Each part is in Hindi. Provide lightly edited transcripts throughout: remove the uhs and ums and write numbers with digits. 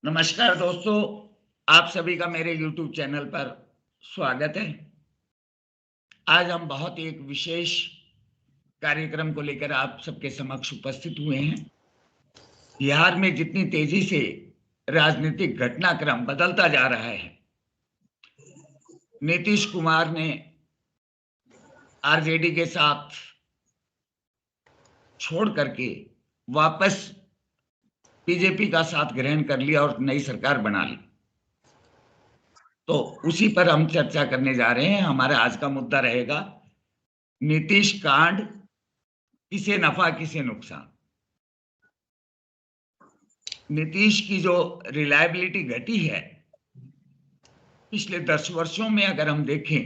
नमस्कार दोस्तों, आप सभी का मेरे YouTube चैनल पर स्वागत है। आज हम बहुत एक विशेष कार्यक्रम को लेकर आप सबके समक्ष उपस्थित हुए हैं। बिहार में जितनी तेजी से राजनीतिक घटनाक्रम बदलता जा रहा है, नीतीश कुमार ने आरजेडी के साथ छोड़ करके वापस बीजेपी का साथ ग्रहण कर लिया और नई सरकार बना ली। तो उसी पर हम चर्चा करने जा रहे हैं। हमारा आज का मुद्दा रहेगा नीतीश कांड, किसे नफा किसे नुकसान। नीतीश की जो रिलायबिलिटी घटी है पिछले 10 वर्षों में, अगर हम देखें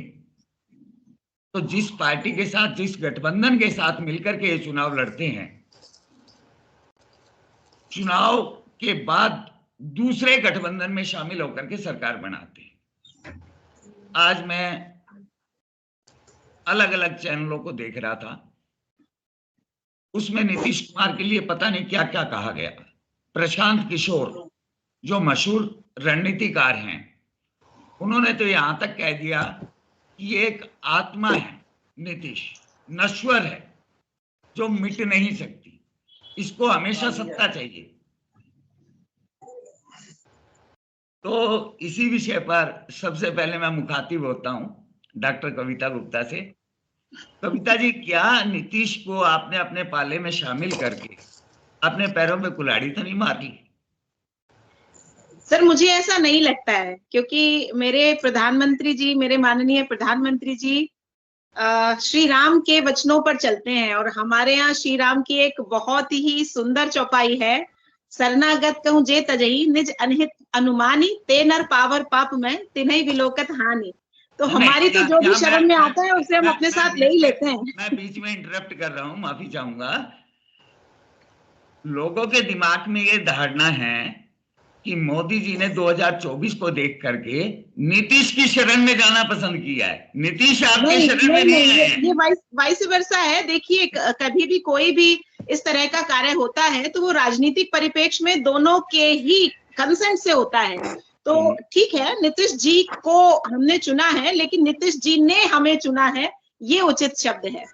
तो जिस पार्टी के साथ, जिस गठबंधन के साथ मिलकर के ये चुनाव लड़ते हैं, चुनाव के बाद दूसरे गठबंधन में शामिल होकर के सरकार बनाते हैं। आज मैं अलग अलग चैनलों को देख रहा था, उसमें नीतीश कुमार के लिए पता नहीं क्या क्या कहा गया। प्रशांत किशोर जो मशहूर रणनीतिकार हैं, उन्होंने तो यहां तक कह दिया कि ये एक आत्मा है, नीतीश नश्वर है जो मिट नहीं सकती, इसको हमेशा सत्ता चाहिए। तो इसी विषय पर सबसे पहले मैं मुखातिब होता हूं डॉक्टर कविता गुप्ता से। कविता जी, क्या नीतीश को आपने अपने पाले में शामिल करके अपने पैरों में कुल्हाड़ी तो नहीं मार ली? सर, मुझे ऐसा नहीं लगता है, क्योंकि मेरे प्रधानमंत्री जी, मेरे माननीय प्रधानमंत्री जी श्री राम के वचनों पर चलते हैं और हमारे यहाँ श्री राम की एक बहुत ही सुंदर चौपाई है, शरणागत कहूं जे तजही निज अनहित अनुमानी ते नर पावर पाप में तिन्हीं विलोकत हानि। तो हमारी तो जो भी शरण में आता है उसे हम अपने साथ ले ही लेते हैं। मैं बीच में इंटरप्ट कर रहा हूं, माफी चाहूंगा। लोगों के दिमाग में ये धारणा है कि मोदी जी ने 2024 को देख करके नीतीश की शरण में जाना पसंद किया है। नीतीश आपके शरण में नहीं है। ये वाइस वर्सा है। देखिए, कभी भी कोई भी इस तरह का कार्य होता है तो वो राजनीतिक परिप्रेक्ष्य में दोनों के ही कंसेंट से होता है। तो ठीक है, नीतीश जी को हमने चुना है, लेकिन नीतीश जी ने हमें चुना है, ये उचित शब्द है।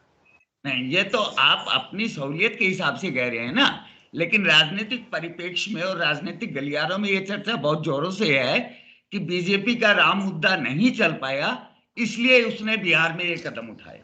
नहीं, ये तो आप अपनी सहूलियत के हिसाब से कह रहे हैं ना, लेकिन राजनीतिक परिप्रेक्ष्य में और राजनीतिक गलियारों में ये चर्चा बहुत जोरों से है कि बीजेपी का राम मुद्दा नहीं चल पाया, इसलिए उसने बिहार में ये कदम उठाया।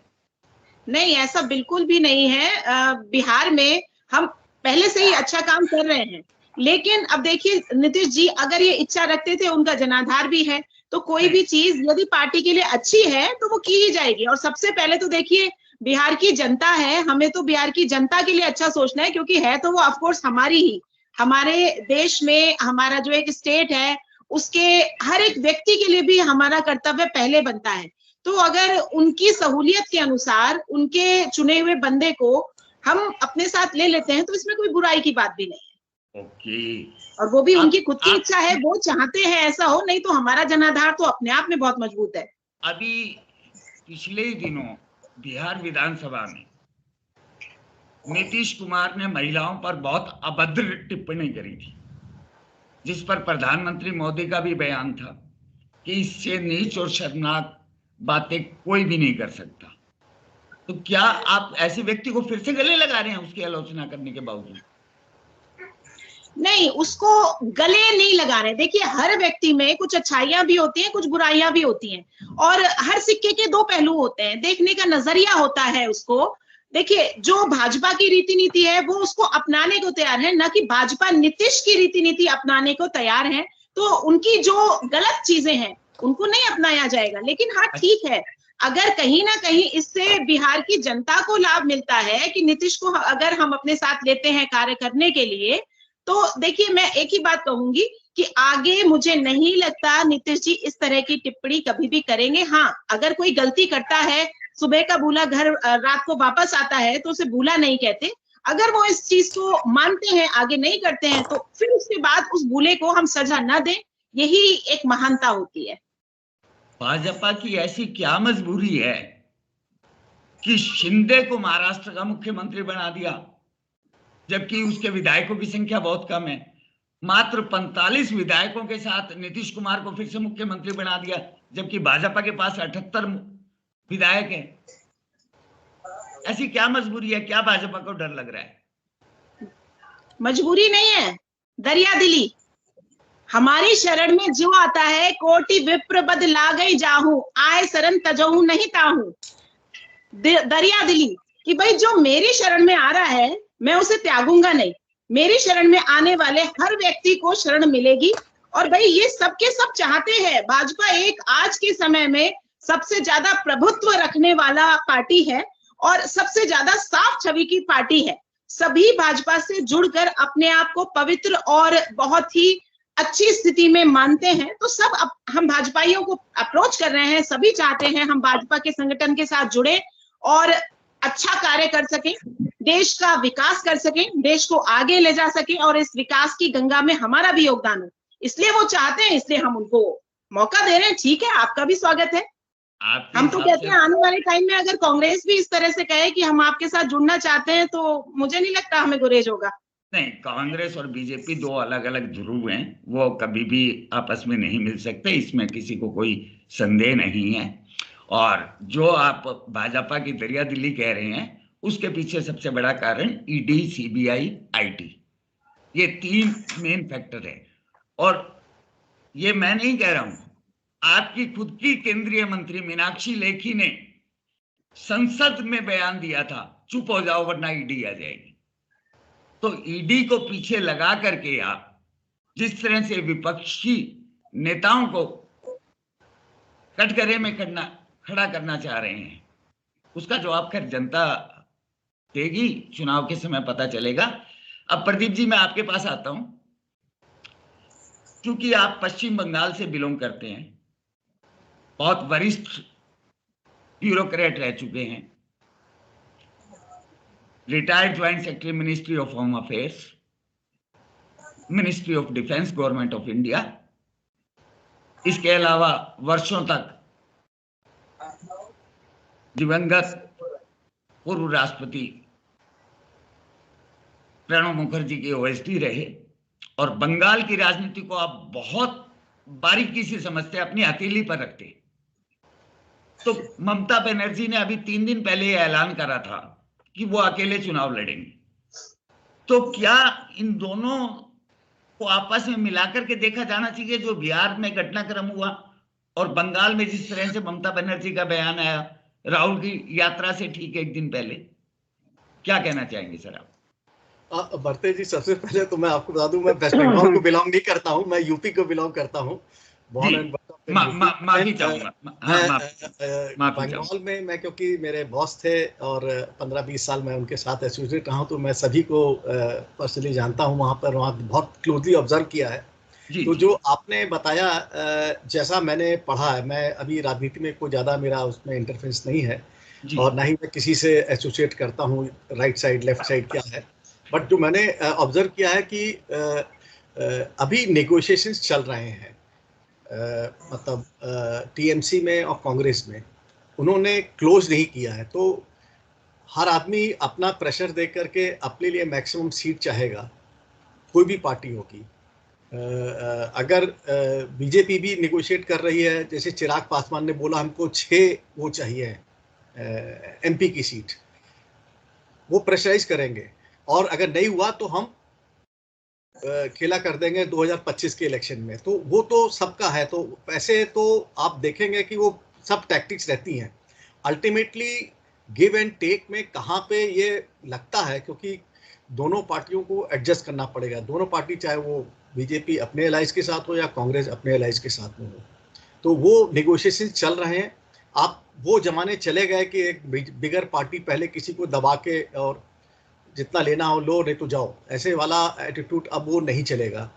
नहीं, ऐसा बिल्कुल भी नहीं है। बिहार में हम पहले से ही अच्छा काम कर रहे हैं, लेकिन अब देखिए, नीतीश जी अगर ये इच्छा रखते थे, उनका जनाधार भी है, तो कोई भी चीज यदि पार्टी के लिए अच्छी है तो वो की ही जाएगी। और सबसे पहले तो देखिए, बिहार की जनता है, हमें तो बिहार की जनता के लिए अच्छा सोचना है, क्योंकि है तो वो ऑफकोर्स हमारी ही, हमारे देश में हमारा जो एक स्टेट है उसके हर एक व्यक्ति के लिए भी हमारा कर्तव्य पहले बनता है। तो अगर उनकी सहूलियत के अनुसार उनके चुने हुए बंदे को हम अपने साथ ले लेते हैं तो इसमें कोई बुराई की बात भी नहीं है। ओके। और वो भी उनकी खुद की इच्छा है, वो चाहते हैं ऐसा हो, नहीं तो हमारा जनाधार तो अपने आप में बहुत मजबूत है। अभी पिछले ही दिनों बिहार विधानसभा में नीतीश कुमार ने महिलाओं पर बहुत अभद्र टिप्पणी करी थी, जिस पर प्रधानमंत्री मोदी का भी बयान था कि इससे नीच और शर्मनाक बातें कोई भी नहीं कर सकता। तो क्या आप ऐसे व्यक्ति को फिर से गले लगा रहे हैं उसकी आलोचना करने के बावजूद? नहीं, उसको गले नहीं लगा रहे। देखिए, हर व्यक्ति में कुछ अच्छाइयां भी होती हैं, कुछ बुराइयां भी होती हैं, और हर सिक्के के दो पहलू होते हैं, देखने का नजरिया होता है उसको। देखिए, जो भाजपा की रीति नीति है वो उसको अपनाने को तैयार है, ना कि भाजपा नीतीश की रीति नीति अपनाने को तैयार है। तो उनकी जो गलत चीजें हैं उनको नहीं अपनाया जाएगा। लेकिन हाँ, ठीक है, अगर कहीं ना कहीं इससे बिहार की जनता को लाभ मिलता है कि नीतीश को अगर हम अपने साथ लेते हैं कार्य करने के लिए, तो देखिए, मैं एक ही बात कहूंगी कि आगे मुझे नहीं लगता नीतीश जी इस तरह की टिप्पणी कभी भी करेंगे। हाँ, अगर कोई गलती करता है, सुबह का भूला घर रात को वापस आता है, तो उसे भूला नहीं कहते। अगर वो इस चीज को मानते हैं, आगे नहीं करते हैं, तो फिर उसके बाद उस भूले को हम सजा न दें, यही एक महानता होती है। भाजपा की ऐसी क्या मजबूरी है कि शिंदे को महाराष्ट्र का मुख्यमंत्री बना दिया, जबकि उसके विधायकों की संख्या बहुत कम है? मात्र 45 विधायकों के साथ नीतीश कुमार को फिर से मुख्यमंत्री बना दिया, जबकि भाजपा के पास 78 विधायक हैं। ऐसी क्या मजबूरी है? क्या भाजपा को डर लग रहा है? मजबूरी नहीं है, दरिया दिली। हमारी शरण में जो आता है, कोटि विप्र बद ला गई जाहू, आए शरण तजहू नहीं ताहू। दरिया दिली कि भाई जो मेरी शरण में आ रहा है मैं उसे त्यागूंगा नहीं। मेरी शरण में आने वाले हर व्यक्ति को शरण मिलेगी। और भाई ये सबके सब चाहते हैं। भाजपा एक आज के समय में सबसे ज्यादा प्रभुत्व रखने वाला पार्टी है और सबसे ज्यादा साफ छवि की पार्टी है। सभी भाजपा से जुड़कर अपने आप को पवित्र और बहुत ही अच्छी स्थिति में मानते हैं। तो सब हम भाजपाइयों को अप्रोच कर रहे हैं, सभी चाहते हैं हम भाजपा के संगठन के साथ जुड़े और अच्छा कार्य कर सकें, देश का विकास कर सकें, देश को आगे ले जा सकें और इस विकास की गंगा में हमारा भी योगदान हो। इसलिए वो चाहते हैं, इसलिए हम उनको मौका दे रहे हैं। ठीक है, आपका भी स्वागत है। हम तो कहते हैं आने वाले टाइम में अगर कांग्रेस भी इस तरह से कहे कि हम आपके साथ जुड़ना चाहते हैं तो मुझे नहीं लगता हमें गुरेज होगा। नहीं, कांग्रेस और बीजेपी दो अलग अलग ध्रुव हैं, वो कभी भी आपस में नहीं मिल सकते, इसमें किसी को कोई संदेह नहीं है। और जो आप भाजपा की दरिया दिल्ली कह रहे हैं, उसके पीछे सबसे बड़ा कारण ईडी, सीबीआई, आईटी, ये 3 मेन फैक्टर है। और ये मैं नहीं कह रहा हूं, आपकी खुद की केंद्रीय मंत्री मीनाक्षी लेखी ने संसद में बयान दिया था, चुप हो जाओ वरना ईडी आ जाएगी। तो ईडी को पीछे लगा करके आप जिस तरह से विपक्षी नेताओं को कटघरे में खड़ा करना चाह रहे हैं, उसका जवाब खैर जनता देगी, चुनाव के समय पता चलेगा। अब प्रदीप जी, मैं आपके पास आता हूं, क्योंकि आप पश्चिम बंगाल से बिलोंग करते हैं, बहुत वरिष्ठ ब्यूरोक्रेट रह चुके हैं, retired joint secretary ministry of home affairs, ministry of defence, government of India. इसके अलावा वर्षों तक दिवंगत पूर्व राष्ट्रपति प्रणब मुखर्जी के ओएसडी रहे और बंगाल की राजनीति को आप बहुत बारीकी से समझते, अपनी हथेली पर रखते। तो ममता बनर्जी ने अभी 3 दिन पहले ऐलान करा था कि वो अकेले चुनाव लड़ेंगे। तो क्या इन दोनों को आपस में मिलाकर के देखा जाना चाहिए, जो बिहार में घटनाक्रम हुआ और बंगाल में जिस तरह से ममता बनर्जी का बयान आया राहुल की यात्रा से ठीक 1 दिन पहले? क्या कहना चाहेंगे सर आप? भरते जी, सबसे पहले तो मैं आपको बता दूं, मैं वेस्ट बंगाल को बिलोंग नहीं करता हूं, मैं यूपी को बिलोंग करता हूं। माफी चाहूंगा। बंगाल में मैं, क्योंकि मेरे बॉस थे और 15-20 साल मैं उनके साथ एसोसिएट रहा हूं, तो मैं सभी को पर्सनली जानता हूं। वहां बहुत क्लोजली ऑब्जर्व किया है। तो जो आपने बताया, जैसा मैंने पढ़ा है, मैं अभी राजनीति में कोई ज़्यादा मेरा उसमें इंटरफेरेंस नहीं है और ना ही मैं किसी से एसोसिएट करता हूँ राइट साइड लेफ्ट साइड क्या है। बट जो मैंने ऑब्जर्व किया है कि अभी नेगोशिएशंस चल रहे हैं, मतलब टीएमसी में और कांग्रेस में, उन्होंने क्लोज नहीं किया है। तो हर आदमी अपना प्रेशर दे करके अपने लिए मैक्सिमम सीट चाहेगा, कोई भी पार्टी होगी। अगर बीजेपी भी नेगोशिएट कर रही है, जैसे चिराग पासवान ने बोला हमको 6 वो चाहिए एमपी की सीट, वो प्रेशराइज करेंगे और अगर नहीं हुआ तो हम खेला कर देंगे 2025 के इलेक्शन में। तो वो तो सबका है। तो ऐसे तो आप देखेंगे कि वो सब टैक्टिक्स रहती हैं। अल्टीमेटली गिव एंड टेक में कहाँ पे ये लगता है, क्योंकि दोनों पार्टियों को एडजस्ट करना पड़ेगा। दोनों पार्टी, चाहे वो बीजेपी अपने एलाइज के साथ हो या कांग्रेस अपने एलाइज के साथ में हो, तो वो नेगोशिएशन चल रहे हैं। आप वो जमाने चले गए कि एक बिगर पार्टी पहले किसी को दबा के और जितना लेना हो लो, नहीं तो जाओ, ऐसे वाला एटीट्यूड अब वो नहीं चलेगा।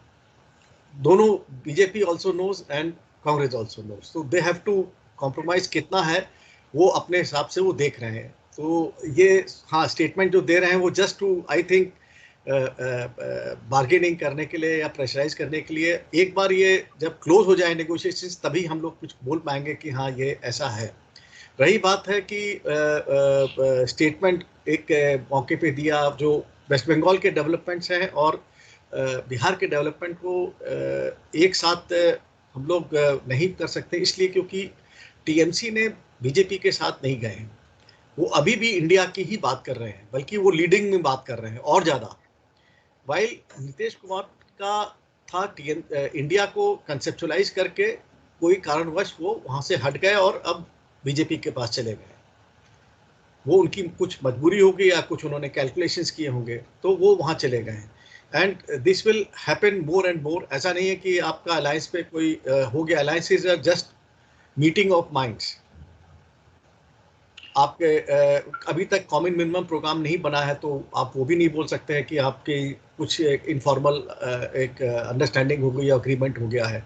दोनों, BJP also knows and Congress also knows, तो दे हैव टू कॉम्प्रोमाइज कितना है वो अपने हिसाब से वो देख रहे हैं। तो ये हाँ, स्टेटमेंट जो दे रहे हैं वो just to, I think, bargaining करने के लिए या प्रेशराइज करने के लिए। एक बार ये जब क्लोज हो जाए नेगोशिएशंस, तभी हम लोग कुछ बोल पाएंगे कि हाँ ये ऐसा है। रही बात है कि स्टेटमेंट एक मौके पे दिया, जो वेस्ट बंगाल के डेवलपमेंट्स हैं और बिहार के डेवलपमेंट को एक साथ हम लोग नहीं कर सकते, इसलिए क्योंकि टीएमसी ने बीजेपी के साथ नहीं गए हैं। वो अभी भी इंडिया की ही बात कर रहे हैं, बल्कि वो लीडिंग में बात कर रहे हैं और ज़्यादा। वाइल नीतीश कुमार का था इंडिया को कंसेप्चुलाइज करके कोई कारणवश वो वहाँ से हट गए और अब बीजेपी के पास चले गए। वो उनकी कुछ मजबूरी होगी या कुछ उन्होंने कैलकुलेशंस किए होंगे, तो वो वहाँ चले गए। And this will happen more and more. ऐसा नहीं है कि आपका अलायंस पे कोई हो गया। Alliances are just meeting of minds. आपके अभी तक कॉमन मिनिमम प्रोग्राम नहीं बना है, तो आप वो भी नहीं बोल सकते हैं कि आपकी कुछ इनफॉर्मल एक अंडरस्टैंडिंग हो गई या अग्रीमेंट हो गया है।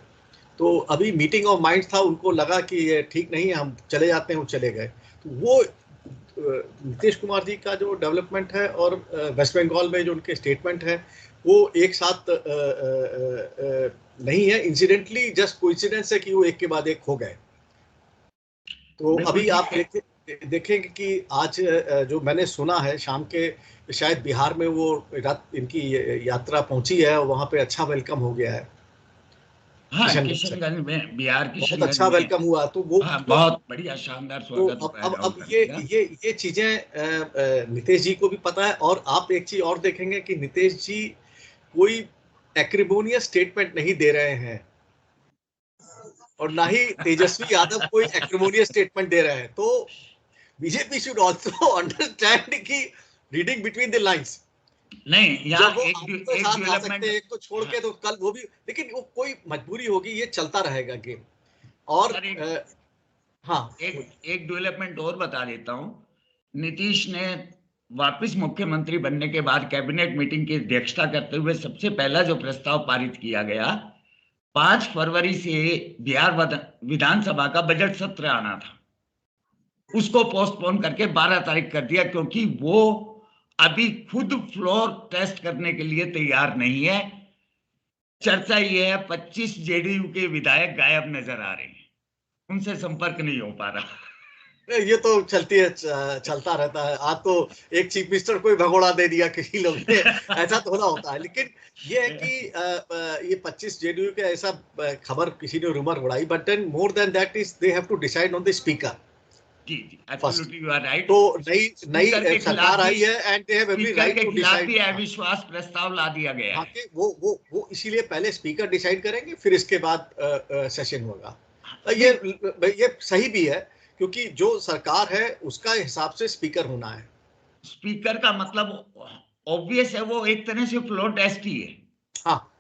तो अभी मीटिंग ऑफ माइंड्स था, उनको लगा कि ये ठीक नहीं है, हम चले जाते हैं, वो चले गए। तो वो नीतीश कुमार जी का जो डेवलपमेंट है और वेस्ट बंगाल में जो उनके स्टेटमेंट है, वो एक साथ नहीं है। इंसिडेंटली जस्ट कोइंसिडेंस है कि वो एक के बाद एक हो गए। तो अभी आप देखेंगे कि आज जो मैंने सुना है शाम के, शायद बिहार में वो इनकी यात्रा पहुंची है और वहाँ पे अच्छा वेलकम हो गया है। हाँ, किशनगंज में, बिहार किशनगंज बहुत अच्छा वेलकम हुआ। तो वो हाँ, बहुत बढ़िया शानदार तो स्वागत हुआ है। अब ये चीजें नीतीश जी को भी पता है। और आप एक चीज और देखेंगे कि नीतीश जी कोई एक्रिमोनियस स्टेटमेंट नहीं दे रहे हैं और ना ही तेजस्वी यादव कोई एक्रिमोनियस स्टेटमेंट दे रहे हैं। तो बीजेपी शुड आल्सो अंडरस्टैंड कि रीडिंग बिटवीन द लाइंस। नहीं, जब वो आपके साथ आ सकते हैं एक को छोड़ के, तो कल वो भी, लेकिन वो कोई मजबूरी होगी, ये चलता रहेगा गेम। और हाँ, एक डेवलपमेंट और बता देता हूं। नीतीश ने वापस मुख्यमंत्री बनने के बाद कैबिनेट मीटिंग की अध्यक्षता करते हुए सबसे पहला जो प्रस्ताव पारित किया गया, 5 फरवरी से बिहार विधानसभा का बजट सत्र आना था, उसको पोस्टपोन करके 12 तारीख कर दिया, क्योंकि वो अभी खुद फ्लोर टेस्ट करने के लिए तैयार नहीं है। चर्चा ये है 25 जेडीयू के विधायक गायब नजर आ रहे हैं, उनसे संपर्क नहीं हो पा रहा। ये तो चलता रहता है। आज तो एक चीफ मिनिस्टर को ही भगोड़ा दे दिया किसी लोग ने, ऐसा थोड़ा होता है। लेकिन ये है कि ये 25 जेडीयू के ऐसा खबर किसी ने रूमर उड़ाई, but then more than that is they have to decide on the speaker. जी, एब्सोल्युटली यू आर राइट। तो नई सरकार आई है and they have every right to decide. भी अविश्वास प्रस्ताव ला दिया गया है। कि वो इसीलिए पहले स्पीकर डिसाइड करेंगे, फिर इसके बाद सेशन होगा। ये सही भी है, क्योंकि जो सरकार है उसका हिसाब से स्पीकर होना है। स्पीकर का मतलब ऑब्वियस है, वो एक तरह से फ्लोर टेस्ट ही है। हाँ,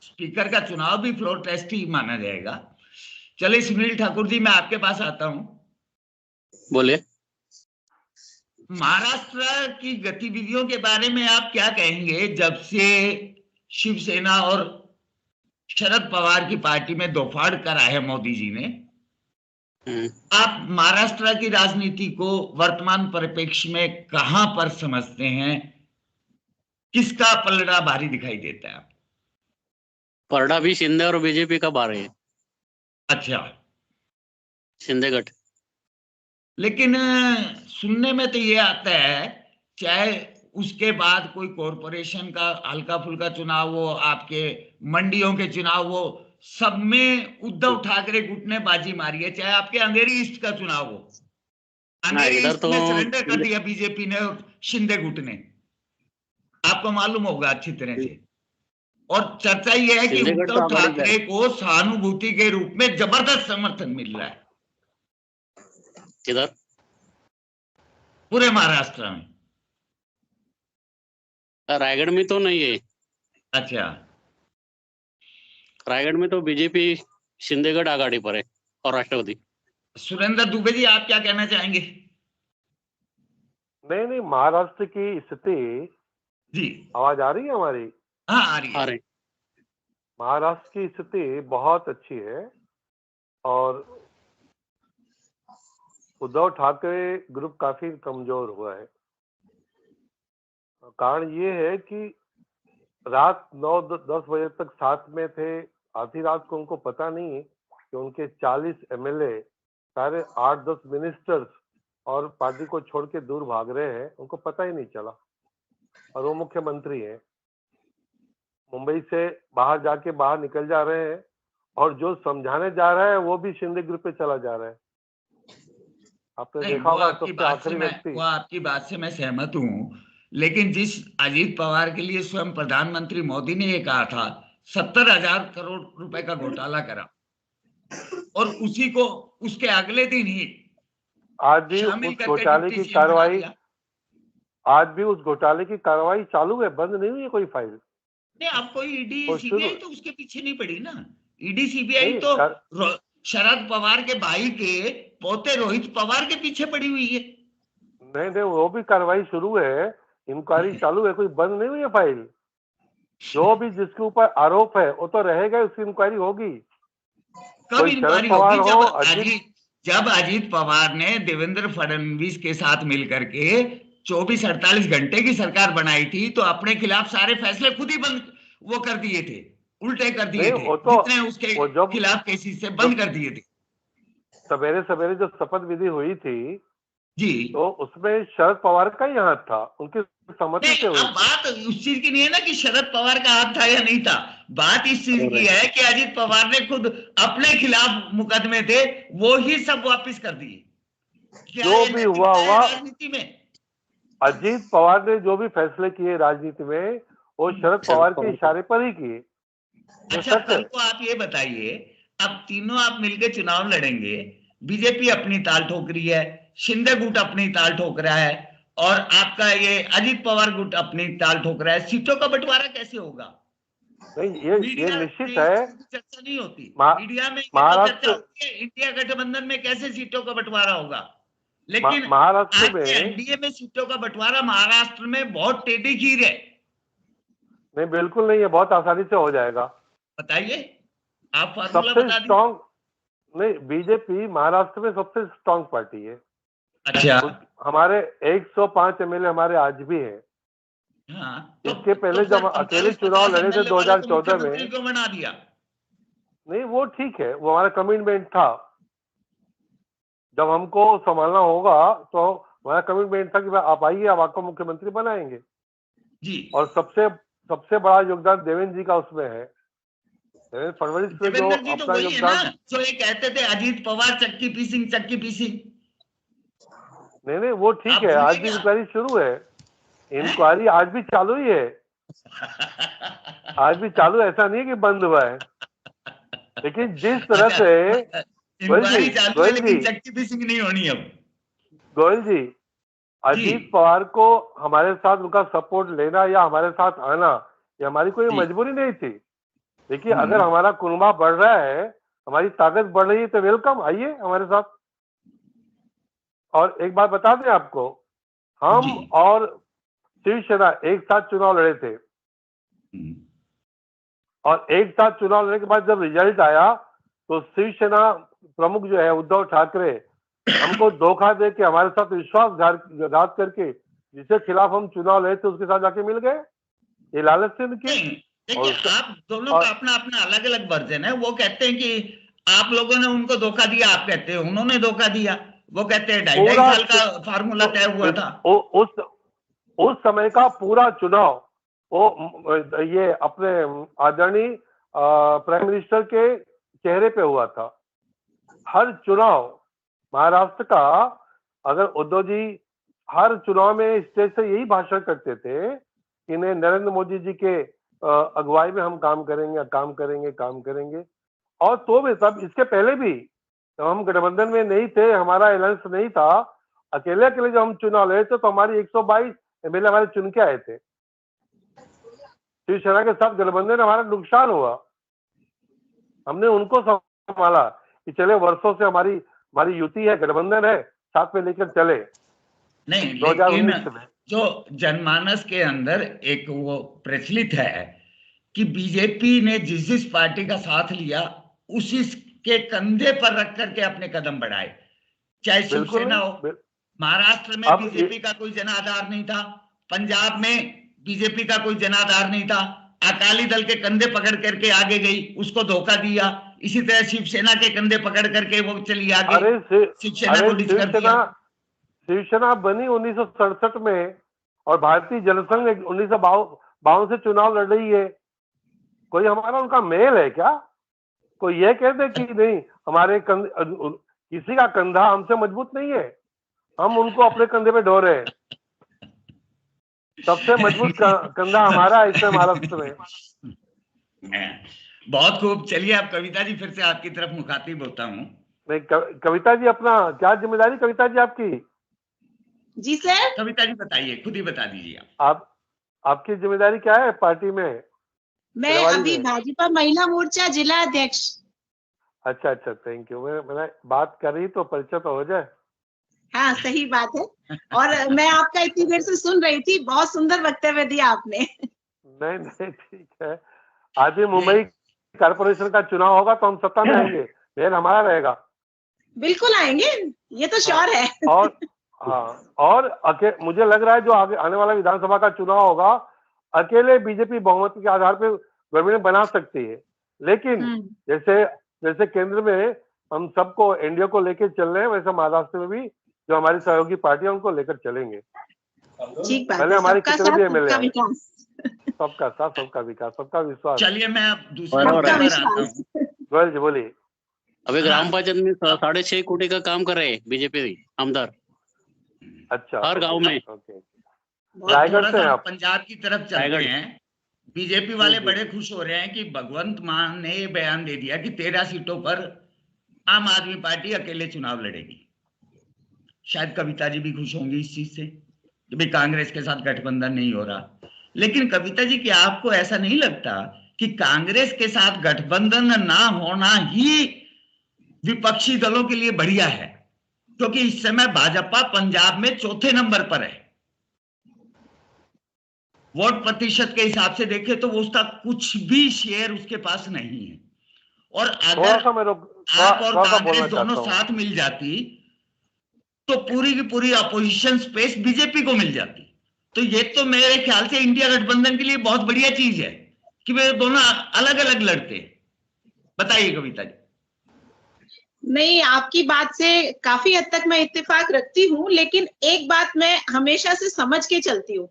स्पीकर का चुनाव भी फ्लोर टेस्ट ही माना जाएगा। चलिए सुनील ठाकुर जी, मैं आपके पास आता हूं। बोलिए। महाराष्ट्र की गतिविधियों के बारे में आप क्या कहेंगे? जब से शिवसेना और शरद पवार की पार्टी में दोफाड़ करा है मोदी जी ने, आप महाराष्ट्र की राजनीति को वर्तमान परिप्रेक्ष्य में कहां पर समझते हैं? किसका पलड़ा भारी दिखाई देता है? पलड़ा भी शिंदे और बीजेपी का भारी है। अच्छा, शिंदे गठ। लेकिन सुनने में तो ये आता है, चाहे उसके बाद कोई कॉरपोरेशन का हल्का फुल्का चुनाव हो, आपके मंडियों के चुनाव हो, सब में उद्धव ठाकरे गुट ने बाजी मारी है। चाहे आपके अंधेरी ईस्ट का चुनाव हो, अंधेरी ईस्ट में सरेंडर कर दिया बीजेपी ने और शिंदे गुट ने, आपको मालूम होगा अच्छी तरह से। और चर्चा यह है कि उद्धव ठाकरे को सहानुभूति के रूप में जबरदस्त समर्थन मिल रहा है। किधर? पूरे महाराष्ट्र में। रायगढ़ में तो नहीं है। अच्छा, रायगढ़ में तो बीजेपी शिंदेगढ़ आघाड़ी पर है और राष्ट्रवादी। सुरेंद्र दुबे जी, आप क्या कहना चाहेंगे? नहीं, महाराष्ट्र की स्थिति जी, आवाज आ रही है हमारी? हाँ, आ रही है। महाराष्ट्र की स्थिति बहुत अच्छी है और उद्धव ठाकरे ग्रुप काफी कमजोर हुआ है। कारण ये है कि रात 9-10 बजे तक साथ में थे, आधी रात को उनको पता नहीं है कि उनके 40 एमएलए, सारे 8-10 मिनिस्टर्स और पार्टी को छोड़ के दूर भाग रहे हैं, उनको पता ही नहीं चला। और वो मुख्यमंत्री है। मुंबई से बाहर निकल जा रहे हैं, और जो समझाने जा रहा है वो भी शिंदे ग्रुप पे चला जा रहा है। आपने नहीं, देखा वो होगा आपकी सबसे बात से आखिरी व्यक्ति। वो आपकी बात से मैं सहमत हूँ, लेकिन जिस अजीत पवार के लिए स्वयं प्रधानमंत्री मोदी ने ये कहा था 70,000 करोड़ रुपए का घोटाला करा, और उसी को उसके अगले दिन ही आज भी शामिल उस करके घोटाले डिप्टी की सीएम बना कार्रवाई दिया। आज भी उस घोटाले की कार्रवाई चालू है, बंद नहीं हुई है कोई फाइल। नहीं, अब कोई ईडी वो शुरू सीबीआई तो उसके पीछे नहीं पड़ी ना। ईडी सीबीआई नहीं तो कर, शरद पवार के भाई के पोते रोहित पवार के पीछे पड़ी हुई है। नहीं वो भी कार्रवाई शुरू है, इंक्वायरी चालू है, कोई बंद नहीं हुई है फाइल। जो भी जिसके ऊपर आरोप है वो तो रहेगा, उसकी इंक्वायरी होगी। कब कोई शरद इंक्वायरी पवार होगी? हो, जब अजीत पवार ने देवेंद्र फडणवीस के साथ मिलकर के 24-48 घंटे की सरकार बनाई थी, तो अपने खिलाफ सारे फैसले खुद ही बंद वो कर दिए थे, उल्टे कर दिए नहीं थे, वो तो जितने उसके वो जब खिलाफ केसेस से बंद कर दिए थे। सवेरे सवेरे जो शपथ विधि हुई थी, जी तो उसमें शरद पवार का ही हाथ था, उनकी सहमति नहीं, से हुई अब थी। बात उस चीज की नहीं है ना कि शरद पवार का हाथ था या नहीं था। बात इस चीज की है कि अजीत पवार ने खुद अपने खिलाफ मुकदमे थे, वो ही सब वापस कर दिए। क्या जो ये भी नैतिकता है हुआ राजनीति में? अजीत पवार ने जो भी फैसले किए राजनीति में, वो शरद पवार के इशारे पर ही किए। ये अच्छा, सच कल है। को आप ये बताइए, अब तीनों आप मिलकर चुनाव लड़ेंगे, बीजेपी अपनी ताल ठोक रही है, शिंदे गुट अपनी ताल ठोक रहा है, और आपका ये अजीत पवार गुट अपनी ताल ठोक रहा है, सीटों का बंटवारा कैसे होगा? नहीं ये मीडिया निश्चित में है। इसकी चर्चा नहीं होती। मा- मीडिया में ये तो महाराष्ट्र चर्चा होती है इंडिया गठबंधन में कैसे सीटों का बंटवारा होगा, लेकिन महाराष्ट्र आज के में एनडीए में सीटों का बंटवारा महाराष्ट्र में बहुत टेढ़ी खीर है। नहीं, बिल्कुल नहीं, है बहुत आसानी से हो जाएगा। बताइए, आप फार्मूला सबसे बता दीजिए। स्ट्रॉन्ग नहीं, बीजेपी महाराष्ट्र में सबसे स्ट्रॉन्ग पार्टी है। अच्छा, हमारे 105 एमएलए हमारे आज भी हैं। हाँ, इसके पहले फिर जब अकेले चुनाव 45 लड़े थे MLA वालों को 2014 में, मुख्यमंत्री क्यों बना दिया? नहीं वो ठीक है, वो हमारा कमिटमेंट था। जब हमको संभालना होगा तो हमारा कमिटमेंट था कि भाई आप आइए, आप आपको मुख्यमंत्री बनाएंगे। जी, और सबसे बड़ा योगदान देवेंद्र जी का उसमें है। देवेंद्र फडणवीस ने जो देवेंद्र जी तो अपना वही है ना योगदान, जो ये कहते थे अजीत पवार चक्की पीसिंग। नहीं वो ठीक आप है, भूले आज भी क्या? इंक्वायरी शुरू है। इंक्वायरी आज भी चालू ही है, आज भी चालू है, ऐसा नहीं है कि बंद हुआ है। लेकिन जिस तरह अच्छा, से इंक्वायरी चालू है, गोयल लेकिन जी, चक्की पीसिंग नहीं होनी अब। गोयल जी, अजीत पवार को हमारे साथ उनका सपोर्ट लेना या हमारे साथ आना, ये हमारी कोई मजबूरी नहीं थी। देखिए, अगर हमारा कुनबा बढ़ रहा है, हमारी ताकत बढ़ रही है, तो वेलकम, आइए हमारे साथ। और एक बात बता दें आपको, हम और शिवसेना एक साथ चुनाव लड़े थे, और एक साथ चुनाव लड़ने के बाद जब रिजल्ट आया, तो शिवसेना प्रमुख जो है उद्धव ठाकरे हमको धोखा दे के, हमारे साथ विश्वासघात करके, जिसके खिलाफ हम चुनाव लड़े थे उसके साथ जाके मिल गए। ये लालच से उनकी। देखिए, आप दोनों का अपना अपना अलग अलग वर्जन है। वो कहते हैं कि आप लोगों ने उनको धोखा दिया, आप कहते हैं उन्होंने धोखा दिया। वो कहते हैं 2.5 साल का फार्मूला तय हुआ था। उस समय का पूरा चुनाव वो ये अपने आदरणीय प्राइम मिनिस्टर के चेहरे पे हुआ था। हर चुनाव महाराष्ट्र का, अगर उद्धव जी हर चुनाव में स्टेज से यही भाषण करते थे कि नरेंद्र मोदी जी के अगुवाई में हम काम करेंगे। और तो भी तब, इसके पहले भी जब हम गठबंधन में नहीं थे, हमारा अलायंस नहीं था, अकेले जब हम चुनाव लड़े थे, तो हमारी 122 एमएलए हमारे चुन के आए थे। शिवसेना के साथ गठबंधन हमारा नुकसान हुआ, हमने उनको संभाला कि चले, वर्षों से हमारी युति है, गठबंधन है, साथ में लेकर चले। नहीं, 2019 में जो जनमानस के अंदर एक वो प्रचलित है कि बीजेपी ने जिस पार्टी का साथ लिया, उसी के कंधे पर रख करके अपने कदम बढ़ाए, चाहे शिवसेना हो। महाराष्ट्र में बीजेपी का कोई जनाधार नहीं था, पंजाब में बीजेपी का कोई जनाधार नहीं था, अकाली दल के कंधे पकड़ करके आगे गई, उसको धोखा दिया। इसी तरह शिवसेना के कंधे पकड़ करके वो चली आगे, शिवसेना को डिच कर दिया। शिवसेना बनी 1967 में, और भारतीय जनसंघ 1952 से चुनाव लड़ रही है। कोई हमारा उनका मेल है क्या? कोई ये कहते कि नहीं हमारे किसी का कंधा हमसे मजबूत नहीं है, हम उनको अपने कंधे पे ढो रहे हैं। सबसे मजबूत कंधा हमारा है इसमें महाराष्ट्र में। बहुत खूब। चलिए अब कविता जी फिर से आपकी तरफ मुखातिब होता हूँ। नहीं कविता जी, अपना क्या जिम्मेदारी कविता जी आपकी? जी सर। कविता जी बताइए, खुद ही बता दीजिए आपकी जिम्मेदारी क्या है पार्टी में? मैं अभी भाजपा महिला मोर्चा जिला अध्यक्ष। अच्छा, थैंक यू। मैंने बात कर रही तो परिचय तो हो जाए। हाँ सही बात है। और मैं आपका इतनी देर से सुन रही थी, बहुत सुंदर वक्तव्य दिया आपने। नहीं ठीक है। आज भी मुंबई कारपोरेशन का चुनाव होगा तो हम सत्ता में आएंगे, मेल हमारा रहेगा। बिल्कुल आएंगे, ये तो श्योर है। और मुझे लग रहा है जो आगे आने वाला विधानसभा का चुनाव होगा, अकेले बीजेपी बहुमत के आधार पर गवर्नमेंट बना सकती है, लेकिन जैसे केंद्र में हम सबको एनडीए को लेकर चल रहे हैं, वैसे महाराष्ट्र में भी जो हमारी सहयोगी पार्टियां उनको लेकर चलेंगे। ठीक बात पहले है, हमारी कितने भी एमएलए हैं, सबका साथ, सबका विकास, सबका विश्वास। चलिए मैं अब दूसरे आता हूँ। गोयल जी बोलिए। अभी ग्राम पंचायत में 6.5 कोटी का काम कर रहे हैं बीजेपी आमदार। अच्छा, हर गांव में। रायगढ़ से आप पंजाब की तरफ चलते हैं। बीजेपी वाले बड़े खुश हो रहे हैं कि भगवंत मान ने ये बयान दे दिया कि 13 सीटों पर आम आदमी पार्टी अकेले चुनाव लड़ेगी। शायद कविता जी भी खुश होंगी इस चीज से कि भाई कांग्रेस के साथ गठबंधन नहीं हो रहा। लेकिन कविता जी, क्या आपको ऐसा नहीं लगता कि कांग्रेस के साथ गठबंधन ना होना ही विपक्षी दलों के लिए बढ़िया है? क्योंकि इस समय भाजपा पंजाब में चौथे नंबर पर है। वोट प्रतिशत के हिसाब से देखें तो वो उसका कुछ भी शेयर उसके पास नहीं है। और अगर आप और कांग्रेस दोनों साथ मिल जाती तो पूरी की पूरी अपोजिशन स्पेस बीजेपी को मिल जाती। तो ये तो मेरे ख्याल से इंडिया गठबंधन के लिए बहुत बढ़िया चीज है कि वे दोनों अलग अलग लड़ते। बताइए कविता जी। नहीं, आपकी बात से काफी हद तक मैं इत्तेफाक रखती हूँ, लेकिन एक बात मैं हमेशा से समझ के चलती हूँ,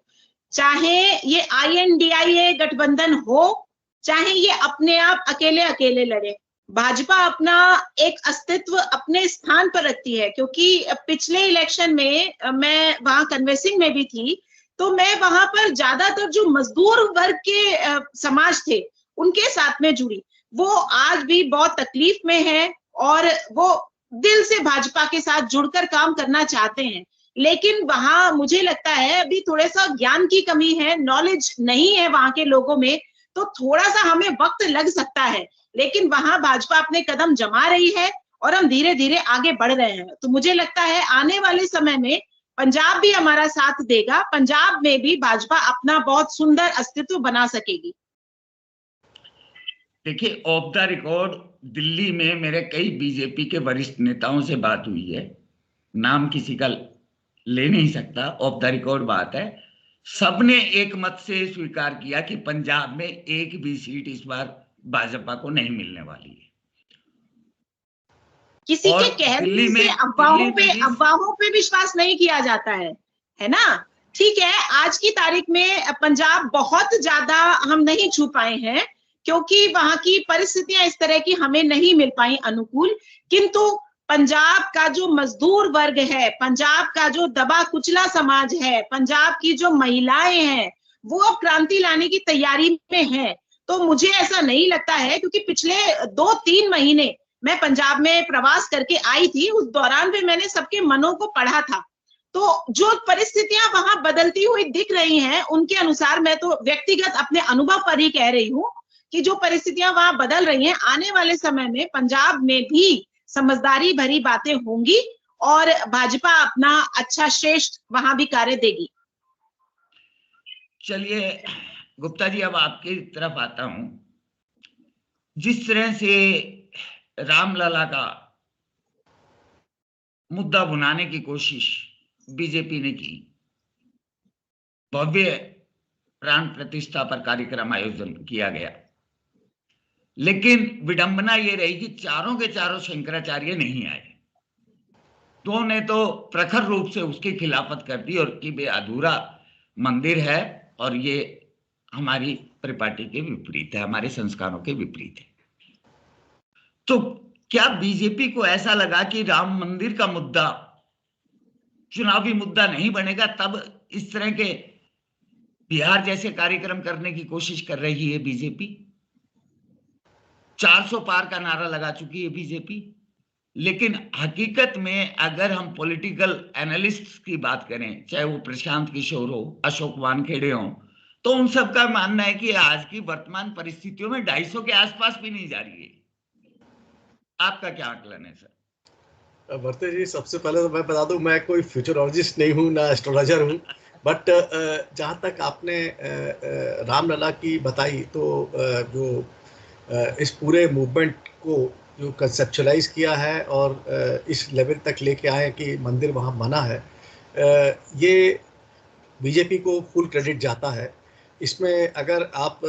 चाहे ये INDIA गठबंधन हो, चाहे ये अपने आप अकेले लड़े, भाजपा अपना एक अस्तित्व अपने स्थान पर रखती है। क्योंकि पिछले इलेक्शन में मैं वहां कन्वेंसिंग में भी थी, तो मैं वहां पर ज्यादातर जो मजदूर वर्ग के समाज थे उनके साथ में जुड़ी। वो आज भी बहुत तकलीफ में है और वो दिल से भाजपा के साथ जुड़कर काम करना चाहते हैं। लेकिन वहां मुझे लगता है अभी थोड़ा सा ज्ञान की कमी है, नॉलेज नहीं है वहां के लोगों में, तो थोड़ा सा हमें वक्त लग सकता है। लेकिन वहां भाजपा अपने कदम जमा रही है और हम धीरे धीरे आगे बढ़ रहे हैं। तो मुझे लगता है आने वाले समय में पंजाब भी हमारा साथ देगा, पंजाब में भी भाजपा अपना बहुत सुंदर अस्तित्व बना सकेगी। देखिए, ऑफ द रिकॉर्ड दिल्ली में मेरे कई बीजेपी के वरिष्ठ नेताओं से बात हुई है, नाम किसी का ले नहीं सकता, ऑफ द रिकॉर्ड बात है। सबने एक मत से स्वीकार किया कि पंजाब में एक भी सीट इस बार भाजपा को नहीं मिलने वाली है। किसी के कहने से अफवाहों पे विश्वास नहीं किया जाता है ना? ठीक है, आज की तारीख में पंजाब बहुत ज्यादा हम नहीं छू पाए हैं क्योंकि वहां की परिस्थितियां इस तरह की हमें नहीं मिल पाई अनुकूल, किंतु पंजाब का जो मजदूर वर्ग है, पंजाब का जो दबा कुचला समाज है, पंजाब की जो महिलाएं हैं, वो अब क्रांति लाने की तैयारी में हैं। तो मुझे ऐसा नहीं लगता है, क्योंकि पिछले 2-3 महीने मैं पंजाब में प्रवास करके आई थी, उस दौरान भी मैंने सबके मनों को पढ़ा था। तो जो परिस्थितियां वहां बदलती हुई दिख रही हैं, उनके अनुसार मैं तो व्यक्तिगत अपने अनुभव पर ही कह रही हूँ कि जो परिस्थितियां वहां बदल रही हैं, आने वाले समय में पंजाब में भी समझदारी भरी बातें होंगी और भाजपा अपना अच्छा श्रेष्ठ वहां भी कार्य देगी। चलिए गुप्ता जी, अब आपकी तरफ आता हूं। जिस तरह से रामलला का मुद्दा बुनाने की कोशिश बीजेपी ने की, भव्य प्राण प्रतिष्ठा पर कार्यक्रम आयोजन किया गया, लेकिन विडंबना ये रही कि चारों के चारों शंकराचार्य नहीं आए। दो ने तो प्रखर रूप से उसकी खिलाफत कर दी और कि बे अधूरा मंदिर है और ये हमारी परिपाटी के विपरीत है, हमारे संस्कारों के विपरीत है। तो क्या बीजेपी को ऐसा लगा कि राम मंदिर का मुद्दा चुनावी मुद्दा नहीं बनेगा, तब इस तरह के बिहार जैसे कार्यक्रम करने की कोशिश कर रही है बीजेपी? 400 पार का नारा लगा चुकी है बीजेपी। लेकिन हकीकत में अगर हम पॉलिटिकल एनालिस्ट्स की बात करें, चाहे वो प्रशांत किशोर हो, अशोक वानखेड़े हो, तो उन सबका मानना है कि आज की वर्तमान परिस्थितियों में 250 के आसपास भी नहीं जा रही है। आपका क्या आकलन है सर? भरते जी, सबसे पहले तो मैं बता दूं, मैं कोई फ्यूचरोलॉजिस्ट नहीं हूं, ना एस्ट्रोलॉजर हूं, बट जहां तक आपने रामलला की बताई, तो जो इस पूरे मूवमेंट को जो कंसेप्चुलाइज किया है और इस लेवल तक लेके आए कि मंदिर वहाँ बना है, ये बीजेपी को फुल क्रेडिट जाता है। इसमें अगर आप